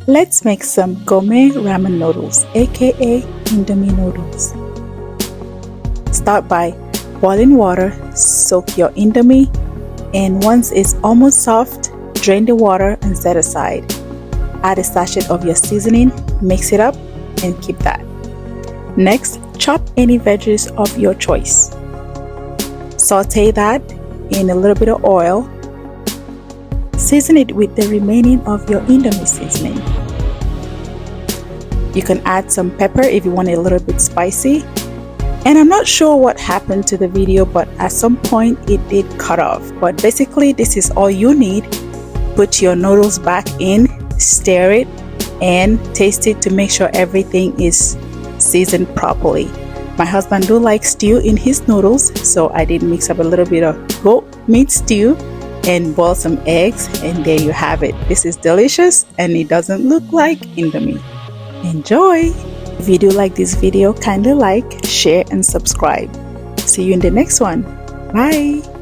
Let's make some gourmet ramen noodles, aka Indomie noodles. Start by boiling water, soak your Indomie, and once it's almost soft, drain the water and set aside. Add a sachet of your seasoning, mix it up, and keep that. Next, chop any veggies of your choice. Saute that in a little bit of oil. Season it with the remaining of your Indomie seasoning. You can add some pepper if you want it a little bit spicy. And I'm not sure what happened to the video, but at some point it did cut off. But basically this is all you need. Put your noodles back in, stir it, and taste it to make sure everything is seasoned properly. My husband do like stew in his noodles, so I did mix up a little bit of goat meat stew and boil some eggs, and there you have it. This is delicious and it doesn't look like Indomie. Enjoy! If you do like this video, kindly like, share and subscribe. See you in the next one. Bye!